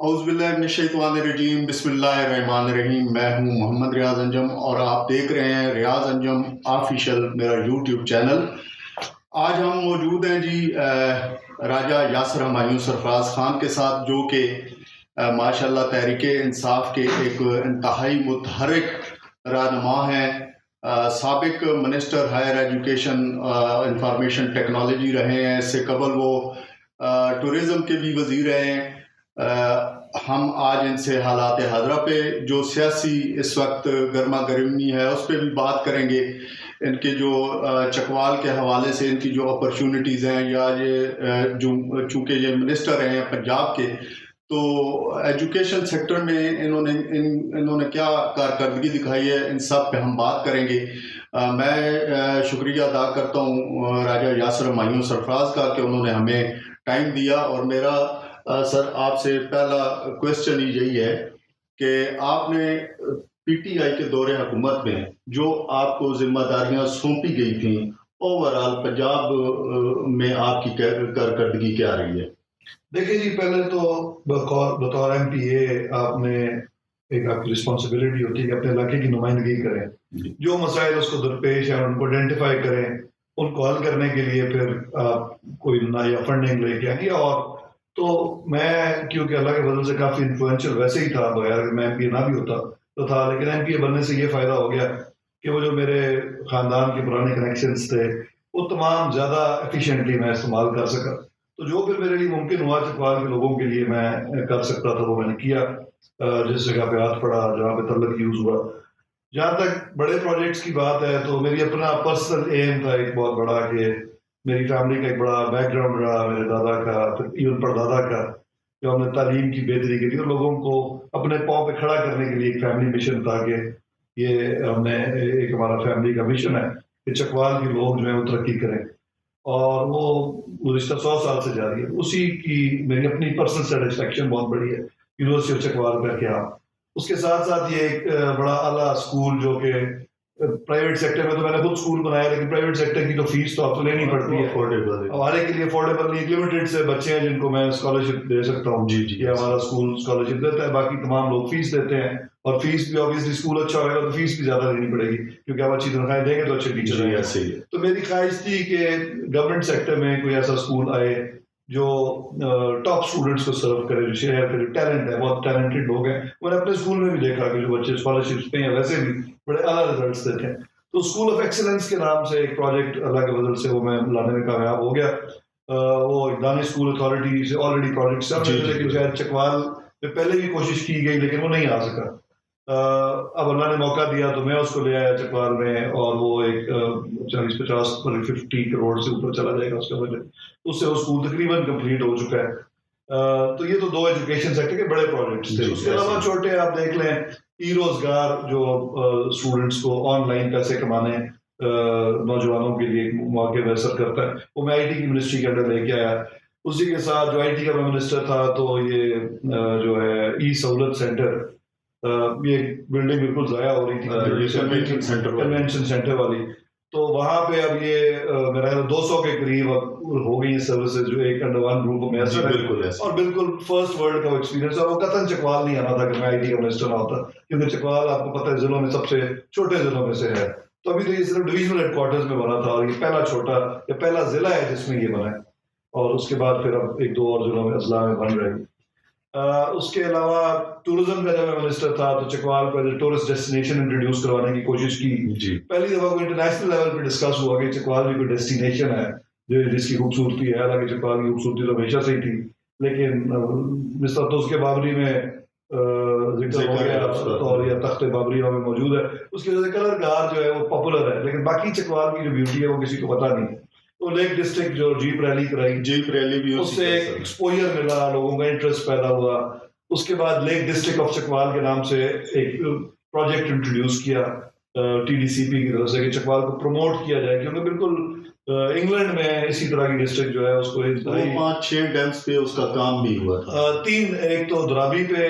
اعوذ باللہ من الشیطان الرجیم، بسم اللہ الرحمن الرحیم۔ میں ہوں محمد ریاض انجم اور آپ دیکھ رہے ہیں ریاض انجم آفیشیل، میرا یوٹیوب چینل۔ آج ہم موجود ہیں جی راجہ یاسر ہمایوں سرفراز خان کے ساتھ، جو کہ ماشاءاللہ تحریک انصاف کے ایک انتہائی متحرک رہنما ہیں، سابق minister higher education information technology رہے ہیں، اس سے قبل وہ ٹورزم کے بھی وزیر رہے ہیں۔ ہم آج ان سے حالات حاضرہ پہ جو سیاسی اس وقت گرما گرمی ہے اس پہ بھی بات کریں گے، ان کے جو چکوال کے حوالے سے ان کی جو اپرچونٹیز ہیں، یا یہ چونکہ یہ منسٹر رہے ہیں پنجاب کے، تو ایجوکیشن سیکٹر میں انہوں نے کیا کارکردگی دکھائی ہے، ان سب پہ ہم بات کریں گے۔ میں شکریہ ادا کرتا ہوں راجہ یاسر ہمایوں سرفراز کا کہ انہوں نے ہمیں ٹائم دیا، اور میرا سر آپ سے پہلا کویسچن یہی ہے کہ آپ نے پی ٹی آئی کے دور حکومت میں جو آپ کو ذمہ داریاں سونپی گئی تھیں، اوورآل پنجاب میں آپ کی کارکردگی کیا رہی ہے؟ دیکھیں جی، پہلے تو بطور ایم پی اے آپ نے ایک آپ کی رسپانسبلٹی ہوتی ہے کہ اپنے علاقے کی نمائندگی کریں، جو مسائل اس کو درپیش ہیں ان کو آئیڈینٹیفائی کریں، ان کو حل کرنے کے لیے پھر آپ کوئی نیا فنڈنگ لے کے آئیں گے۔ اور تو میں کیونکہ اللہ کے فضل سے کافی انفلوئنشل ویسے ہی تھا، بغیر میں ایم پی اے نہ بھی ہوتا تو تھا، لیکن ایم پی اے بننے سے یہ فائدہ ہو گیا کہ وہ جو میرے خاندان کے پرانے کنیکشنز تھے وہ تمام زیادہ ایفیشینٹلی میں استعمال کر سکا۔ تو جو پھر میرے لیے ممکن ہوا چکوال کے لوگوں کے لیے میں کر سکتا تھا وہ میں نے کیا، جس جگہ پہ ہاتھ پڑا، جہاں پہ تعلق یوز ہوا۔ جہاں تک بڑے پروجیکٹس کی بات ہے تو میری اپنا پرسنل ایم تھا ایک بہت بڑا، کہ میری فیملی کا ایک بڑا بیک گراؤنڈ رہا، میرے دادا کا، پھر ایون پردادا کا، جو ہم نے تعلیم کی بہتری کے لیے اور لوگوں کو اپنے پاؤں پہ کھڑا کرنے کے لیے ایک فیملی مشن تھا، کہ یہ ہم نے ایک ہمارا فیملی کا مشن ہے کہ چکوال کے لوگ جو ہیں وہ ترقی کریں، اور وہ گزشتہ 100 سال سے جاری ہے۔ اسی کی میری اپنی پرسنل سیٹسفیکشن بہت بڑی ہے یونیورسٹی آف چکوال کا کیا۔ اس کے ساتھ ساتھ یہ ایک بڑا اعلیٰ اسکول جو کہ پرائیویٹ سیکٹر میں، تو میں نے خود اسکول بنایا، لیکن پرائیویٹ سیکٹر کی تو فیس تو آپ کو لینی پڑتی ہے، ہمارے کے لیے افورڈیبل نہیں، لمیٹڈ سے بچے ہیں جن کو میں اسکالرشپ دے سکتا ہوں، یہ ہمارا اسکول اسکالرشپ دیتا ہے، باقی تمام لوگ فیس دیتے ہیں، اور فیس بھی آبویسلی اسکول اچھا ہوگا تو فیس بھی زیادہ لینی پڑے گی، کیونکہ آپ اچھی تنخواہیں دیں گے تو اچھے ٹیچر ہیں۔ ایسے ہی ہے۔ تو میری خواہش تھی کہ گورنمنٹ سیکٹر میں کوئی ایسا اسکول آئے جو ٹاپ اسٹوڈنٹس کو سرو کرے، جو شہر کے جو ٹیلنٹ ہے، بہت ٹیلنٹڈ لوگ ہیں، میں نے اپنے اسکول میں بھی دیکھا کہ جو بچے اسکالرشپس پہ ہیں ویسے بھی بڑے اعلیٰ ریزلٹس دیتے ہیں۔ تو اسکول آف ایکسلنس کے نام سے ایک پروجیکٹ اللہ کے فضل سے وہ میں لانے میں کامیاب ہو گیا۔ وہ دانش اسکول اتھارٹی سے آلریڈی پروجیکٹ چل رہے تھے، لیکن شاید چکوال میں پہلے بھی کوشش کی گئی لیکن وہ نہیں آ سکا۔ اب اللہ نے موقع دیا تو میں اس کو لے آیا چکوال میں، اور وہ ایک 40-50 50 کروڑ سے اوپر چلا جائے گا اس کا بجٹ، اس سے وہ اسکول تقریباً کمپلیٹ ہو چکا ہے۔ تو یہ تو دو ایجوکیشن سیکٹر کے بڑے پروجیکٹس تھے۔ اس کے علاوہ چھوٹے آپ دیکھ لیں، ای روزگار جو اسٹوڈنٹس کو آن لائن پیسے کمانے نوجوانوں کے لیے مواقع میسر کرتا ہے، وہ میں آئی ٹی کی منسٹری کے انڈر لے کے آیا۔ اسی کے ساتھ جو آئی ٹی کا میں منسٹر تھا تو یہ جو ہے ای سہولت سینٹر، یہ بلڈنگ بالکل ضائع ہو رہی تھی کنونشن سینٹر والی، تو وہاں پہ اب یہ میرا 200 کے قریب ہو گئی سروسز جو ایک انڈر ون روف میں ایسا ہے، اور بالکل فرسٹ ورلڈ کا ایکسپیرینس۔ اور وہ قطن چکوال نہیں آنا تھا کہ میں آئی ٹی کا منسٹر نہ ہوتا، کیونکہ چکوال آپ کو پتہ ہے ضلعوں میں سب سے چھوٹے ضلعوں میں سے ہے، تو ابھی تو یہ صرف ڈویژنل ہیڈ کوارٹرز میں بنا تھا، اور یہ پہلا چھوٹا یا پہلا ضلع ہے جس میں یہ بنا ہے، اور اس کے بعد پھر اب 1-2 اور ضلعوں میں اضلاع میں بن رہے ہیں۔ اس کے علاوہ ٹورزم کا جب میں منسٹر تھا تو چکوال کو ٹورسٹ ڈیسٹینیشن انٹروڈیوس کروانے کی کوشش کی۔ پہلی دفعہ کوئی انٹرنیشنل لیول پہ ڈسکس ہوا کہ چکوال بھی کوئی ڈیسٹینیشن ہے جس کی خوبصورتی ہے، حالانکہ چکوال کی خوبصورتی تو ہمیشہ سے ہی تھی، لیکن مستر تز کے بابری میں ذکر ہو گیا، اور یہ تخت بابری میں موجود ہے، اس کی وجہ سے کلر گار جو ہے وہ پاپولر ہے، لیکن باقی چکوال کی جو بیوٹی ہے وہ کسی کو پتہ نہیں ہے۔ تو لیک ڈسٹرکٹ جو جیپ ریلی کرائی، جیپ ریلی بھی اس سے ایکسپوجر ملا، لوگوں کا انٹرسٹ پیدا ہوا۔ اس کے بعد لیک ڈسٹرکٹ آف چکوال کے نام سے ایک پروجیکٹ انٹروڈیوس کیا ٹی ڈی سی پی کی طرف سے کہ چکوال کو پروموٹ کیا جائے، کیونکہ بالکل انگلینڈ میں اسی طرح کی ڈسٹرکٹ جو ہے اس کو 5-6 ڈیمز پہ اس کا کام بھی ہوا تھا، 3 ایک تو درابی پہ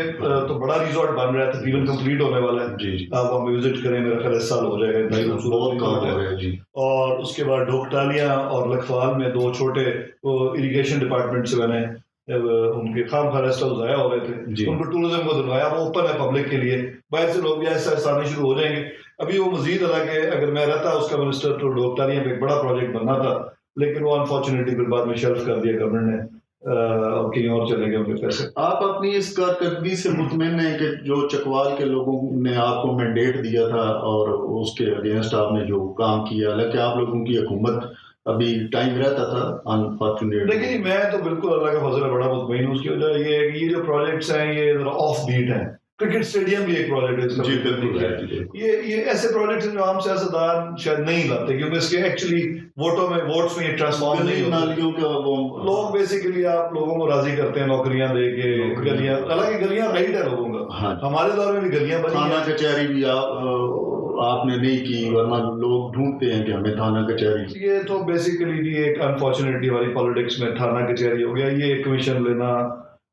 تو بڑا ریزورٹ بن رہا ہے، تقریباً کمپلیٹ ہونے والا ہے، آپ وہاں وزٹ کریں، میرا خیال 1 سال ہو جائے گا، بہت کام ہو رہا ہے جی۔ اور اس کے بعد ڈوکٹالیاں اور لکھوال میں 2 چھوٹے اریگیشن ڈپارٹمنٹ سے بنے، ان کے خام خواہ ریسٹ ہاؤس ضائع ہو رہے تھے، ان کو ٹورزم کو دلوایا، وہ اوپن ہے پبلک کے لیے، باہر سے لوگ بھی ایسا ایسا آنے شروع ہو جائیں گے. ابھی وہ مزید حالانکہ اگر میں رہتا اس کا منسٹر تو ڈوکتاریاں پہ ایک بڑا پروجیکٹ بننا تھا، لیکن وہ انفارچونیٹلی پھر بعد میں شیلف کر دیا گورنمنٹ نے، اور کہیں اور چلے گئے ان کے پیسے. آپ اپنی اس کارکردگی سے مطمئن ہیں کہ جو چکوال کے لوگوں نے آپ کو مینڈیٹ دیا تھا اور اس کے اگینسٹ آپ نے جو کام کیا، حالانکہ آپ لوگوں کی حکومت ابھی ٹائم رہتا تھا انفارچونیٹ. لیکن میں تو بالکل اللہ کا فضل ہے بڑا مطمئن ہوں. اس کی وجہ یہ ہے کہ یہ جو پروجیکٹس ہیں یہ ذرا آف بیٹ ہیں. کرکٹ اسٹیڈیم بھی ایک پروجیکٹ ہے اس کا. جی بالکل. یہ ایسے پروجیکٹس ہیں جو عام سیاستدان شاید نہیں لاتے، کیونکہ اس کے ایکچولی ووٹس میں یہ ٹرانسفارم نہیں نالیوں کا وہ لوگ بیسیکلی آپ لوگوں کو راضی کرتے ہیں نوکریاں دے کے، گلیاں، حالانکہ گلیاں رائٹ ہے لوگوں کا. ہمارے دور میں بھی گلیاں بنی، تھانہ کچہری بھی آپ نے نہیں کی، ورنہ لوگ ڈھونڈتے ہیں کہ ہمیں تھانہ کچہری. یہ تو بیسیکلی جی ایک انفارچونیٹلی ہماری پالیٹکس میں تھانہ کچہری ہو گیا. یہ کمیشن لینا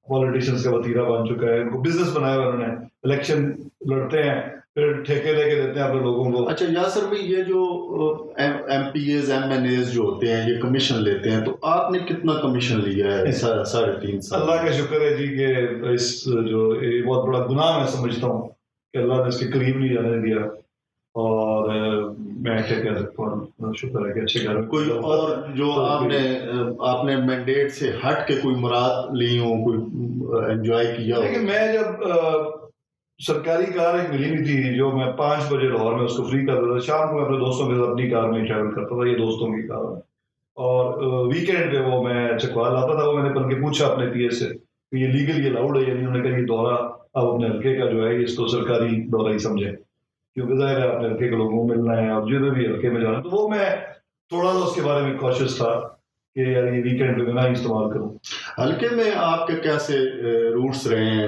پولیٹیشینز کا وتیرہ بن چکا ہے. ان کو بزنس بنایا ہوا انہوں نے، الیکشن لڑتے ہیں پھر ٹھیکے لے کے دیتے ہیں اپنے لوگوں کو. اچھا یاسر بھائی، یہ جو M P As M N As جو ہوتے ہیں یہ کمیشن لیتے ہیں، تو آپ نے کتنا کمیشن لیا ہے 3.5 سال؟ اللہ کا شکر ہے جی کہ اس جو بہت بڑا گناہ میں سمجھتا ہوں کہ اللہ نے اس کے قریب نہیں جانے دیا، اور میں کیا کہہ سکتا ہوں، شکر ہے کہ اچھے گھر میں. کوئی اور جو آپ نے مینڈیٹ سے ہٹ کے کوئی مراد لی ہوں، کوئی انجوائے کیا ہو؟ لیکن میں جب سرکاری کار ایک ملی نہیں تھی جو میں 5 بجے لاہور میں اس کو فری کرتا تھا، شام کو میں اپنے دوستوں کے ساتھ اپنی کار میں ٹریول کرتا تھا، یہ دوستوں کی کار میں، اور ویکینڈ پہ وہ میں چکوال آتا تھا. وہ میں نے بلکہ پوچھا اپنے پی اے سے کہ یہ لیگل یہ الاؤڈ ہے یا نہیں. انہوں نے کہا یہ دورہ آپ اپنے ہلکے کا جو ہے اس کو سرکاری دورہ ہی سمجھیں، کیونکہ ظاہر ہے اپنے ہلکے کے لوگوں کو ملنا ہے، اور جدھر بھی ہلکے میں جانا. تو وہ میں تھوڑا سا اس کے بارے میں کوشش تھا کہ یار یہ ویکینڈ پہ میں نہ استعمال کروں. ہلکے میں آپ کے کیسے روٹس رہے ہیں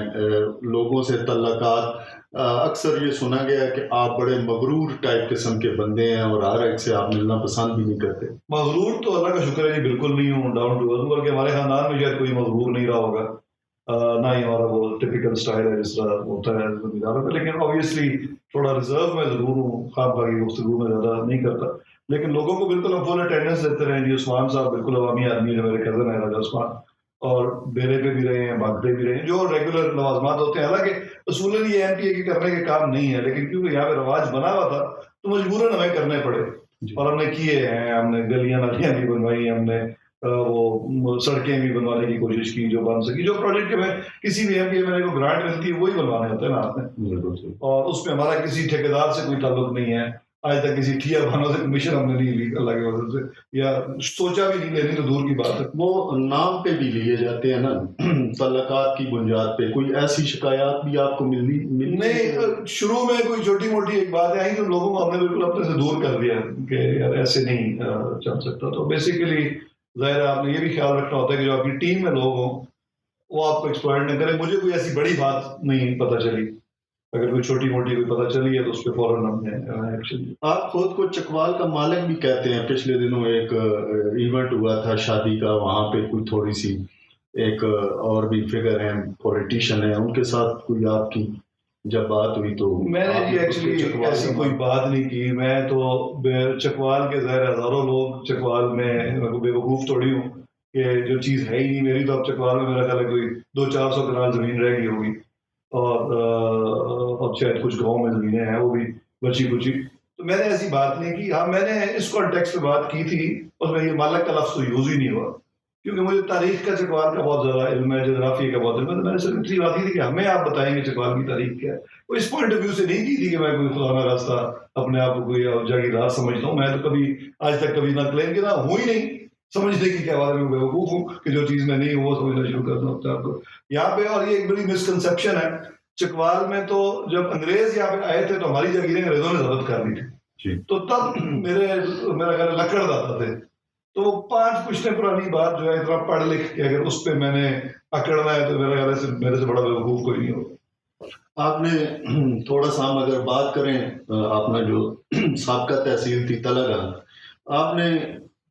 لوگوں سے تعلقات؟ اکثر یہ سنا گیا کہ آپ بڑے مغرور ٹائپ قسم کے بندے ہیں اور ہر ایک سے آپ ملنا پسند بھی نہیں کرتے. مغرور تو اللہ کا شکر ہے جی بالکل نہیں ہوں، ڈاؤن ٹو ارتھ. بلکہ ہمارے خاندان میں شاید کوئی مغرور نہیں رہا ہوگا، نہ ہی ہمارا وہ ٹپیکل سٹائل ہے جس طرح ہوتا ہے زمینداروں کا. لیکن آبویسلی تھوڑا ریزرو میں ضرور ہوں، خام خواہ کی گفتگو میں زیادہ نہیں کرتا. لیکن لوگوں کو بالکل ہم فل اٹینڈنس دیتے رہے. جی عثمان صاحب بالکل عوامی آدمی ہے، میرے کزن ہے راجا عثمان، اور بیرے پہ بھی رہے ہیں، بھاگتے بھی رہے ہیں، جو ریگولر لوازمات ہوتے ہیں. حالانکہ اصولاً یہ ایم پی اے کے کرنے کے کام نہیں ہے، لیکن کیونکہ یہاں پہ رواج بنا ہوا تھا تو مجبوراً ہمیں کرنے پڑے، اور ہم نے کیے ہیں. ہم نے گلیاں نالیاں بھی بنوائی، ہم نے وہ سڑکیں بھی بنوانے کی کوشش کی جو بن سکی. جو پروجیکٹ میں کسی بھی ایم پی اے میں کو گرانٹ ملتی ہے وہی بنوانے ہوتے ہیں نا آپ نے، اور اس میں ہمارا کسی ٹھیکیدار سے کوئی تعلق نہیں ہے. آج تک کسی ٹھیا بانوں سے کمیشن ہم نے نہیں لی اللہ کے وجہ سے، یا سوچا بھی نہیں لینی تو دور کی بات ہے. وہ نام پہ بھی لیے جاتے ہیں نا تعلقات کی بنیاد پہ. کوئی ایسی شکایات بھی آپ کو ملی؟ نہیں، شروع میں کوئی چھوٹی موٹی ایک بات آئی تو لوگوں کو ہم نے بالکل اپنے سے دور کر دیا کہ یار ایسے نہیں چل سکتا. تو بیسیکلی ظاہر ہے آپ نے یہ بھی خیال رکھنا ہوتا ہے کہ جو آپ کی ٹیم میں لوگ ہوں وہ آپ کو ایکسپلائٹ نہ کریں. مجھے کوئی ایسی بڑی بات نہیں پتہ چلی، اگر کوئی چھوٹی موٹی کوئی پتہ چلی ہے تو اس پہ فوراً ہم نے ایکشن. آپ خود کو چکوال کا مالک بھی کہتے ہیں. پچھلے دنوں ایک ایونٹ ہوا تھا شادی کا، وہاں پہ کوئی تھوڑی سی ایک اور بھی فگر ہیں، پولیٹیشین ہیں، ان کے ساتھ کوئی آپ کی جب بات ہوئی تو؟ میں نے جی ایکچولی ایسی کوئی بات نہیں کی. میں تو چکوال کے ظاہر ہزاروں لوگ چکوال میں بے وقوف تھوڑی ہوں کہ جو چیز ہے ہی نہیں میری. تو اب چکوال میں میرا خیال ہے کوئی 200-400 کنال زمین رہ گئی ہوگی، اور شاید کچھ گاؤں میں زمینیں ہیں وہ بھی بچی کچی. تو میں نے ایسی بات نہیں کی. ہاں میں نے اس کانٹیکسٹ پہ بات کی تھی، اس میں یہ مالک کا لفظ تو یوز ہی نہیں ہوا، کیونکہ مجھے تاریخ کا چکوال کا بہت زیادہ علم ہے، جغرافیہ کا بہت علم ہے. تو میں نے صرف اتنی بات کی تھی کہ ہمیں آپ بتائیں گے چکوال کی تاریخ کیا ہے. وہ اس پوائنٹ آف ویو سے نہیں کی تھی کہ میں کوئی خدا نہ راستہ اپنے آپ کو کوئی جاگیردار سمجھتا ہوں. میں تو کبھی آج تک کبھی نہ کلیم کیا، نہ ہوں ہی نہیں. سمجھنے کی کیا بات ہے، میں بے وقوف ہوں کہ جو چیز میں نہیں ہوں وہ سمجھنا شروع کرنا ہوتا ہے آپ کو یہاں پہ. اور یہ ایک بڑی مسکنسیپشن ہے چکوال میں. تو جب انگریز یہاں پہ آئے تھے تو ہماری جاگیریں انگریزوں نے ضبط کر لی تھی، تو تب میرا خیال لکڑ داتا تھے. تو وہ 5 پشتیں پرانی بات جو ہے اتنا پڑھ لکھ کے اگر اس پہ میں نے اکڑنا ہے تو میرا خیال ہے میرے سے بڑا بے وقوف کوئی نہیں ہوگا. آپ نے تھوڑا سا ہم اگر بات کریں، آپ نے جو سابقہ تحصیل تھی تلہ گنگ، آپ نے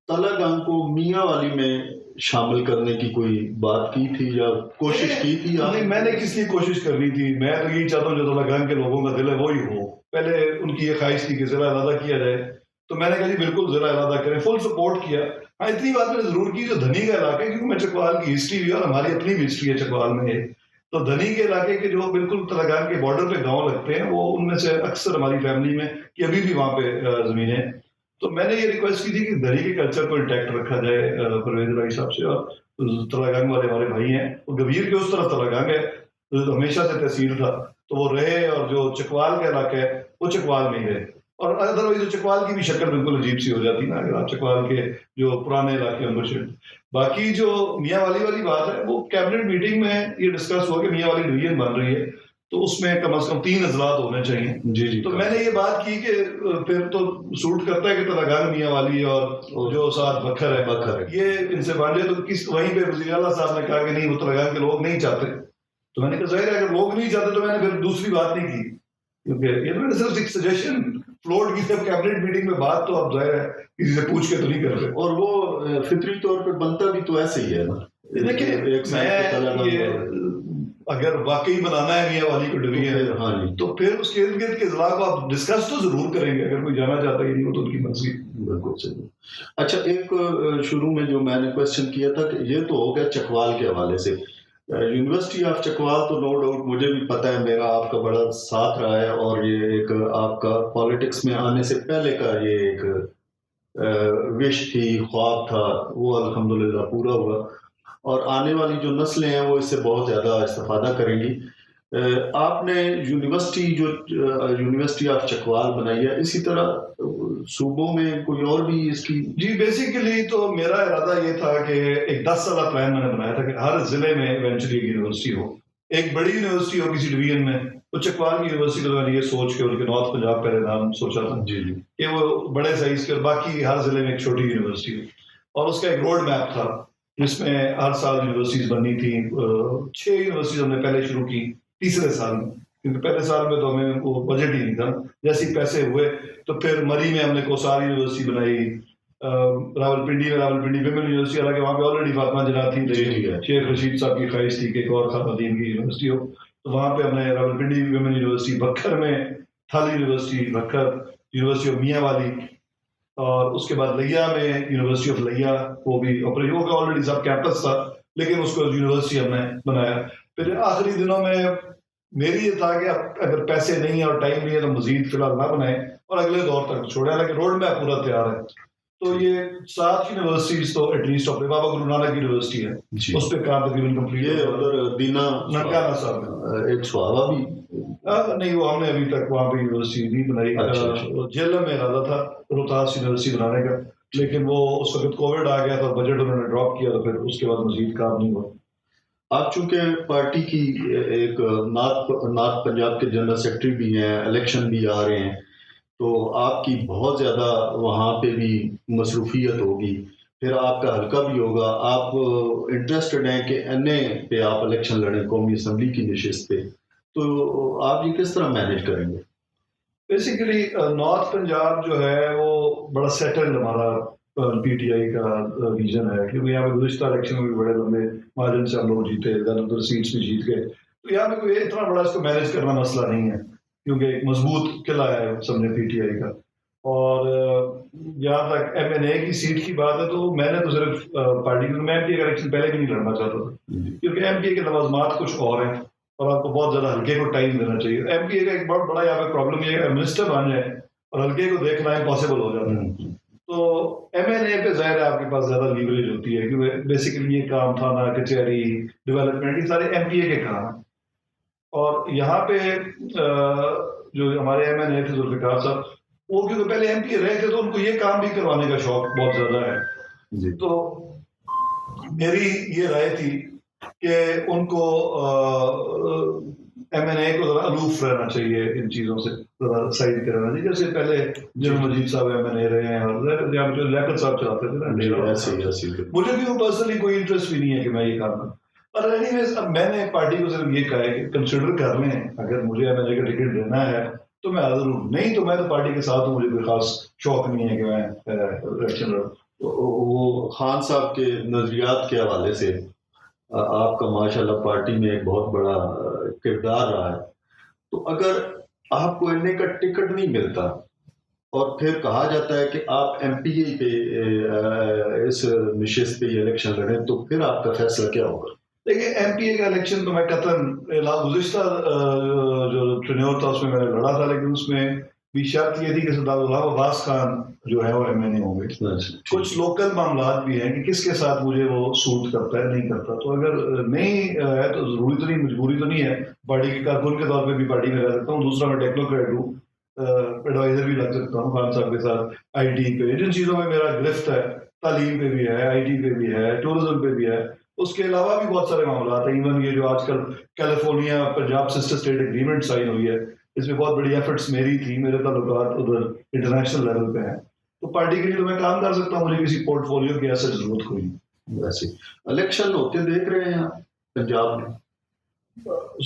تلہ گنگ کو میاں والی میں شامل کرنے کی کوئی بات کی تھی یا کوشش کی تھی؟ نہیں، میں نے کس لیے کوشش کرنی تھی. میں تو یہی چاہتا ہوں جو تلہ گنگ کے لوگوں کا دل ہے وہی ہو. پہلے ان کی یہ خواہش تھی کہ ضلع علیحدہ کیا جائے، تو میں نے کہا جی بالکل ضلع علیحدہ کریں، فل سپورٹ کیا. ہاں اتنی بات میں نے ضرور کی جو دھنی کا علاقہ ہے، کیونکہ میں چکوال کی ہسٹری بھی اور ہماری اپنی بھی ہسٹری ہے چکوال میں ایک، تو دھنی کے علاقے کے جو بالکل تلنگانہ کے بارڈر پہ گاؤں لگتے ہیں، وہ ان میں سے اکثر ہماری فیملی میں کہ ابھی بھی وہاں پہ زمینیں، تو میں نے یہ ریکویسٹ کی تھی کہ دھنی کے کلچر کو انٹیکٹ رکھا جائے پرویز بھائی صاحب سے، اور تلنگانگ والے ہمارے بھائی ہیں، اور گبیر کے اس طرف تلنگانگ ہے، ہمیشہ سے تحصیل تھا تو وہ رہے، اور جو چکوال کا علاقہ ہے وہ چکوال میں ہی رہے، اور ادروائز چکوال کی بھی شکل بالکل عجیب سی ہو جاتی نا اگر آپ چکوال کے جو پرانے علاقے ہیں ان کو. باقی جو میاں والی والی بات ہے وہ کیبنٹ میٹنگ میں یہ ڈسکس ہوا کہ میاں والی ڈویژن بن رہی ہے تو اس میں کم از کم 3 اضلاع ہونے چاہیے. جی تو میں نے یہ بات کی کہ پھر تو سوٹ کرتا ہے کہ تلنگانہ میاں والی اور جو ساتھ بکھر ہے یہ ان سے بانٹے، تو وہیں پہ وزیر اعلیٰ صاحب نے کہا کہ نہیں وہ تلنگانہ کے لوگ نہیں چاہتے. تو میں نے کہا ظاہر ہے اگر لوگ نہیں چاہتے تو میں نے پھر دوسری بات نہیں کی، کیونکہ یہ میں نے صرف ایک سجیشن فلوٹ کی تھی کیبنٹ میٹنگ میں، بات تو اب ظاہر ہے کسی سے پوچھ کے تو نہیں کرتے، اور وہ فطری طور پہ بنتا بھی تو ایسے ہی ہے نا. دیکھیے اگر واقعی بنانا ہے میاں والی کو ڈویژن تو پھر اس کے ارد گرد کے اضلاع کو آپ ڈسکس تو ضرور کریں گے، اگر کوئی جانا چاہتا ہے نہیں وہ تو ان کی مرضی. بالکل صحیح. اچھا ایک شروع میں جو میں نے کوشچن کیا تھا کہ یہ تو ہو گیا چکوال کے حوالے سے، یونیورسٹی آف چکوال تو نو ڈاؤٹ مجھے بھی پتہ ہے، میرا آپ کا بڑا ساتھ رہا ہے، اور یہ ایک آپ کا پالیٹکس میں آنے سے پہلے کا یہ ایک وش تھی، خواب تھا، وہ الحمدللہ پورا ہوا، اور آنے والی جو نسلیں ہیں وہ اس سے بہت زیادہ استفادہ کریں گی. آپ نے یونیورسٹی آف چکوال بنائی ہے، اسی طرح صوبوں میں کوئی اور بھی اس کی؟ جی بیسیکلی تو میرا ارادہ یہ تھا کہ ایک 10 سالہ پلان میں نے بنایا تھا کہ ہر ضلع میں ایونچولی ایک یونیورسٹی ہو، ایک بڑی یونیورسٹی ہو کسی ڈویژن میں. تو چکوال کی یونیورسٹی کو میں نے یہ سوچ کے ان کے نارتھ پنجاب پہلے نام سوچا تھا کہ وہ بڑے سائز کے، اور باقی ہر ضلع میں ایک چھوٹی یونیورسٹی ہو، اور اس کا ایک روڈ میپ تھا جس میں ہر سال یونیورسٹیز بننی تھی. 6 یونیورسٹیز ہم نے پہلے شروع کی تیسرے سال میں، کیونکہ پہلے سال میں تو ہمیں وہ بجٹ ہی نہیں تھا. جیسے ہی پیسے ہوئے تو پھر مری میں ہم نے کوسار یونیورسٹی بنائی، راولپنڈی ویمن یونیورسٹی، حالانکہ وہاں پہ آلریڈی فاطمہ جنات تھی، شیخ رشید صاحب کی خواہش تھی کہ ایک اور خواتین کی یونیورسٹی ہو، تو وہاں پہ ہم نے راولپنڈی ویمن یونیورسٹی، بکھر میں تھل یونیورسٹی، بکھر یونیورسٹی آف میاں والی، اور اس کے بعد لیا میں یونیورسٹی آف لیا، وہ بھی آپریشن کا آلریڈی سب کیمپس تھا لیکن اس کو یونیورسٹی ہم نے بنایا. پھر آخری دنوں میں میری یہ تھا کہ اگر پیسے نہیں ہیں اور ٹائم نہیں ہے تو مزید فی الحال نہ بنائیں اور اگلے دور تک چھوڑیں، حالانکہ روڈ میپ پورا تیار ہے. تو یہ 7 یونیورسٹیز تو ایٹ لیسٹ بابا گرو نانک یونیورسٹی ہے، اس پہ کام تقریباً کمپلیٹ ہے. ادھر دینا ننکانہ صاحب ایک سوابا بھی نہیں، وہ ہم نے ابھی تک وہاں پہ یونیورسٹی نہیں بنائی. جیلم میں ارادہ تھا روہتاس یونیورسٹی بنانے کا، لیکن وہ اس وقت کووڈ آ گیا تھا، بجٹ انہوں نے ڈراپ کیا، تو پھر اس کے بعد مزید کام نہیں ہوا. آپ چونکہ پارٹی کی ایک نارتھ پنجاب کے جنرل سیکرٹری بھی ہیں، الیکشن بھی آ رہے ہیں، تو آپ کی بہت زیادہ وہاں پہ بھی مصروفیت ہوگی، پھر آپ کا حلقہ بھی ہوگا، آپ انٹرسٹڈ ہیں کہ این اے پہ آپ الیکشن لڑیں، قومی اسمبلی کی نشست پہ، تو آپ یہ کس طرح مینیج کریں گے؟ بیسیکلی نارتھ پنجاب جو ہے وہ بڑا سیٹلڈ ہمارا پی ٹی آئی کا ریجن ہے، کیونکہ یہاں پہ گزشتہ الیکشن میں بھی بڑے لمبے مارجن سے ہم لوگ جیتے، زیادہ تر سیٹس بھی جیت گئے، تو یہاں پہ کوئی اتنا بڑا اس کو مینیج کرنا مسئلہ نہیں ہے، کیونکہ ایک مضبوط قلعہ ہے سمجھے پی ٹی آئی کا. اور جہاں تک ایم این اے کی سیٹ کی بات ہے تو میں نے تو صرف پارٹی میں ایم پی اے کا الیکشن پہلے بھی نہیں لڑنا چاہتا تھا، کیونکہ ایم پی اے کے لوازمات کچھ اور ہیں اور آپ کو بہت زیادہ ہلکے کو ٹائم دینا چاہیے. ایم پی اے کا ایک بہت بڑا یہاں پہ پرابلم یہ ہے کہ منسٹر بن جائے اور ہلکے کو دیکھنا امپاسبل ہو جاتا ہے. تو ایم این اے پہ ظاہر ہے آپ کے پاس زیادہ لیوریج ہوتی ہے، کیونکہ بیسیکلی یہ کام تھانہ کچہری ڈیولپمنٹ یہ سارے ایم پی اے کے کام ہیں. اور یہاں پہ جو ہمارے ایم این اے تھے ذوالفقار صاحب، وہ کیونکہ پہلے ایم پی اے رہے تھے تو ان کو یہ کام بھی کروانے کا شوق بہت زیادہ ہے. تو میری یہ رائے تھی کہ ان کو ایم این اے کو ذرا الوف رہنا چاہیے، ان چیزوں سے ذرا سائڈ پہ رہنا چاہیے. جیسے پہلے جنرل مجید صاحب ایم این اے رہے ہیں اور جہاں جو لیاقت صاحب چلاتے تھے نا، مجھے بھی وہ پرسنلی کوئی انٹرسٹ بھی نہیں ہے کہ میں یہ کام کروں. پر اینی ویز اب میں نے پارٹی کو صرف یہ کہا ہے کہ کنسیڈر کر لیں، اگر مجھے ایم این اے کا ٹکٹ دینا ہے تو میں حاضر ہوں، نہیں تو میں تو پارٹی کے ساتھ ہوں، مجھے کوئی خاص شوق نہیں ہے کہ میں الیکشن لڑوں. وہ خان صاحب کے نظریات کے حوالے سے آپ کا ماشاءاللہ پارٹی میں ایک بہت بڑا کردار رہا ہے، تو اگر آپ کو این اے کا ٹکٹ نہیں ملتا اور پھر کہا جاتا ہے کہ آپ ایم پی اے پہ اس نشست پہ یہ الیکشن لڑیں تو پھر آپ کا فیصلہ کیا ہوگا؟ دیکھیں ایم پی اے کا الیکشن تو میں قطعاً گزشتہ جو ٹرینیور تھا اس میں نے لڑا تھا، لیکن اس میں بھی شرط یہ تھی کہ سردار غلام عباس خان جو ہے وہ ایم این اے ہوں گے. کچھ لوکل معاملات بھی ہیں کہ کس کے ساتھ مجھے وہ سوٹ کرتا ہے نہیں کرتا، تو اگر نہیں ہے تو ضروری تو نہیں، مجبوری تو نہیں ہے، پارٹی کے کارکن کے طور پہ بھی پارٹی میں رہ سکتا ہوں. دوسرا میں ٹیکنوکریٹ ہوں، ایڈوائزر بھی لگ سکتا ہوں خان صاحب کے ساتھ. آئی ٹی پہ جن چیزوں میں میرا گرفت ہے، تعلیم پہ بھی ہے، آئی ٹی پہ بھی ہے، ٹورزم پہ بھی ہے، اس کے علاوہ بھی بہت سارے معاملات ہیں. ایون یہ جو آج کل California Punjab sister state agreement sign ہوئی ہے، اس میں بہت بڑی ایفرٹس میری تھی، میرے تعلقات ادھر انٹرنیشنل لیول پہ ہیں، تو پارٹی کے لیے تو میں کام کر سکتا ہوں، مجھے کسی پورٹ فولیو کی ایسے ضرورت کوئی نہیں. ویسے الیکشن ہوتے دیکھ رہے ہیں پنجاب میں،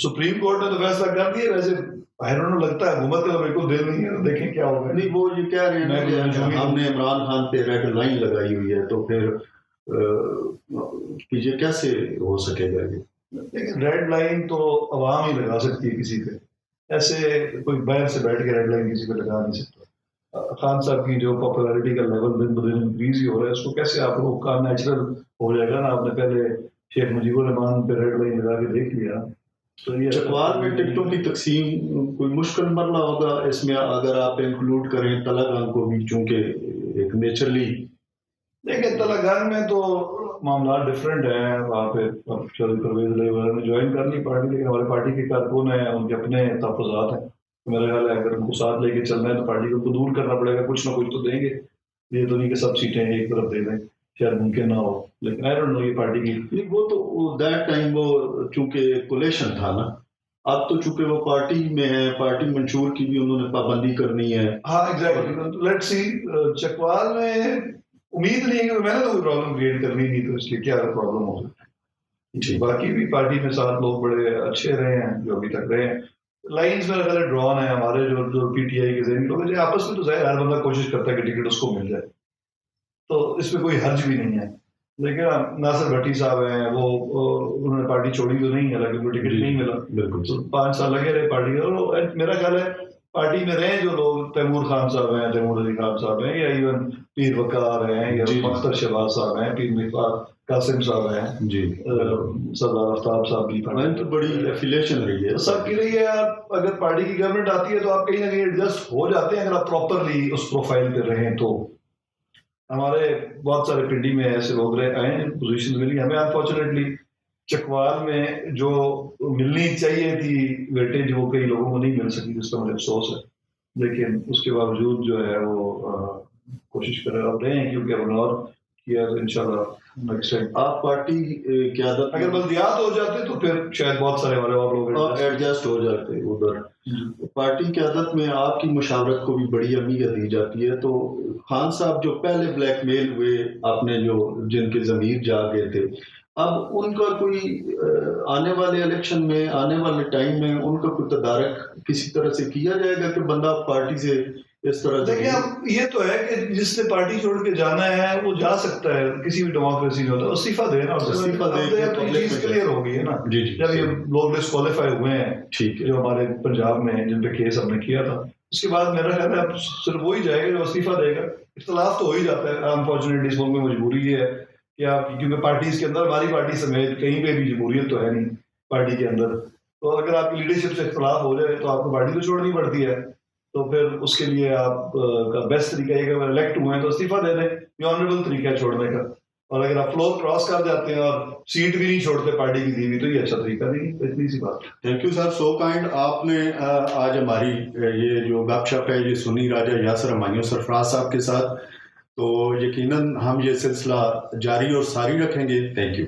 سپریم کورٹ نے تو فیصلہ کر دیا، ویسے لگتا ہے حکومت کا بالکل دل نہیں ہے، دیکھیں کیا ہوگا. نہیں وہ یہ کہہ رہے ہیں کہ ہم نے عمران خان پہ ریڈ لائن لگائی ہوئی ہے، تو پھر یہ کیسے ہو سکے گا؟ لیکن ریڈ لائن تو عوام ہی لگا سکتی ہے کسی پہ، ایسے کوئی باہر سے بیٹھ کے ریڈ لائن کسی پہ لگا نہیں سکتا. خان صاحب کی جو پاپولیرٹی کا لیول دن بدن انکریز ہی ہو رہا ہے، اس کو کیسے آپ کو کا نیچرل ہو جائے گا نا. آپ نے پہلے شیخ مجیب الرحمان پہ ریڈ لائن لگا کے دیکھ لیا. تو یہ چکوال میں ٹکٹوں کی تقسیم کوئی مشکل مرحلہ ہوگا اس میں، اگر آپ انکلوڈ کریں تلنگانہ کو بھی، چونکہ ایک نیچرلی. دیکھیں تلنگانہ میں تو معاملات ڈفرینٹ ہیں، وہاں پہ پرویز علیہ وغیرہ نے جوائن کر لی پارٹی، لیکن ہمارے پارٹی کے کارکن ہیں، ان کے اپنے تحفظات ہیں. میرا خیال ہے اگر ان کو ساتھ لے کے چلنا ہے تو پارٹی کو دور کرنا پڑے گا، کچھ نہ کچھ تو دیں گے. یہ تو نہیں کہ سب سیٹیں ایک طرف دے دیں، شاید ممکن نہ ہو، لیکن آئی ڈونٹ نو یہ پارٹی کی وہ تو دیٹ ٹائم وہ چونکہ کولیشن تھا نا، اب تو چونکہ وہ پارٹی میں ہے، پارٹی منشور کی بھی انہوں نے پابندی کرنی ہے. ہاں ایگزیکٹلی، لیٹس سی. چکوال میں امید نہیں ہے کہ میں نے تو کوئی پرابلم کریٹ کرنی تھی، تو اس لیے کیا پرابلم ہو سکتی ہے. باقی بھی پارٹی میں ساتھ لوگ بڑے اچھے رہے ہیں جو ابھی تک رہے ہیں. لائنز میں اگر ڈرون ہے ہمارے جو پی ٹی آئی کے ذہنی لوگ ہیں آپس میں، تو ظاہر ہر بندہ کوشش کرتا ہے کہ ٹکٹ اس کو مل جائے، تو اس میں کوئی حرج بھی نہیں ہے. لیکن ناصر بھٹی صاحب ہیں، وہ انہوں نے پارٹی چھوڑی تو نہیں ہے، لیکن کوئی ٹکٹ نہیں ملا. بالکل 5 سال لگے رہے پارٹی. اور میرا خیال ہے پارٹی میں رہے جو لوگ، تیمور خان صاحب ہیں، تیمور علی خان صاحب ہیں، یا ایون پیر وقار ہیں، یا مختر شہباز صاحب ہیں، پیر مفار قاسم صاحب ہیں، جی سردار آفتاب صاحب کی تو بڑی ایفیلیشن رہی ہے سب کی رہی ہے. اگر پارٹی کی گورنمنٹ آتی ہے تو آپ کہیں نہ کہیں ایڈجسٹ ہو جاتے ہیں، اگر آپ پراپرلی اس پروفائل پہ رہیں تو. ہمارے بہت سارے پنڈی میں ایسے لوگ آئے ہیں، پوزیشن ملی ہمیں. انفارچونیٹلی چکوال میں جو ملنی چاہیے تھی ویٹیج، وہ کئی لوگوں کو نہیں مل سکی، جس کا مجھے افسوس ہے. لیکن اس کے باوجود جو ہے وہ کوشش کر رہے ہیں، کیونکہ ہم نے اور کیا تو انشاءاللہ نیکسٹ ٹائم آپ پارٹی قیادت اگر بلدیات ہو جاتے تو پھر شاید بہت سارے ہمارے اور لوگ ایڈجسٹ ہو جاتے ادھر. پارٹی قیادت میں آپ کی مشاورت کو بھی بڑی اہمیت دی جاتی ہے. تو خان صاحب جو پہلے بلیک میل ہوئے، آپ نے جو جن کے ضمیر جا گئے تھے، اب ان کا کوئی آنے والے الیکشن میں، آنے والے ٹائم میں ان کا کوئی تدارک کسی طرح سے کیا جائے گا کہ بندہ پارٹی سے اس طرح؟ دیکھیں اب یہ تو ہے کہ جس نے پارٹی چھوڑ کے جانا ہے وہ جا سکتا ہے، کسی بھی ڈیموکریسی میں ہوتا ہے استعفیٰ دینا، استعفیٰ دے تو یہ چیز کلیئر ہو گئی ہے نا. جب یہ لوگ ڈسکوالیفائی ہوئے ہیں جو ہمارے پنجاب میں جن پہ کیس ہم نے کیا تھا، اس کے بعد میرا خیال ہے اب صرف وہی جائے گا جو استعفیٰ دے گا. اختلاف تو ہو ہی جاتا ہے، انفارچونیٹلی اس ملک میں مجبوری یہ ہے کہ آپ، کیونکہ پارٹیز کے اندر، ہماری پارٹی سمیت کہیں پہ بھی جمہوریت تو ہے نہیں پارٹی کے اندر، تو اگر آپ کی لیڈرشپ سے اختلاف ہو جائے تو آپ کو پارٹی تو چھوڑنی پڑتی ہے. تو پھر اس کے لیے آپ کا بیسٹ طریقہ یہ کہ اگر الیکٹ ہوئے ہیں تو استعفیٰ دے دیں، یہ آنریبل طریقہ ہے چھوڑنے کا. اور اگر آپ فلور کراس کر جاتے ہیں اور سیٹ بھی نہیں چھوڑتے پارٹی کی دی ہوئی، تو یہ اچھا طریقہ نہیں. اتنی سی بات. Thank you sir, so kind. آپ نے آج ہماری یہ جو گپ شپ ہے یہ سنی راجہ یاسر ہمایوں سرفراز صاحب کے ساتھ، تو یقیناً ہم یہ سلسلہ جاری اور ساری رکھیں گے. Thank you.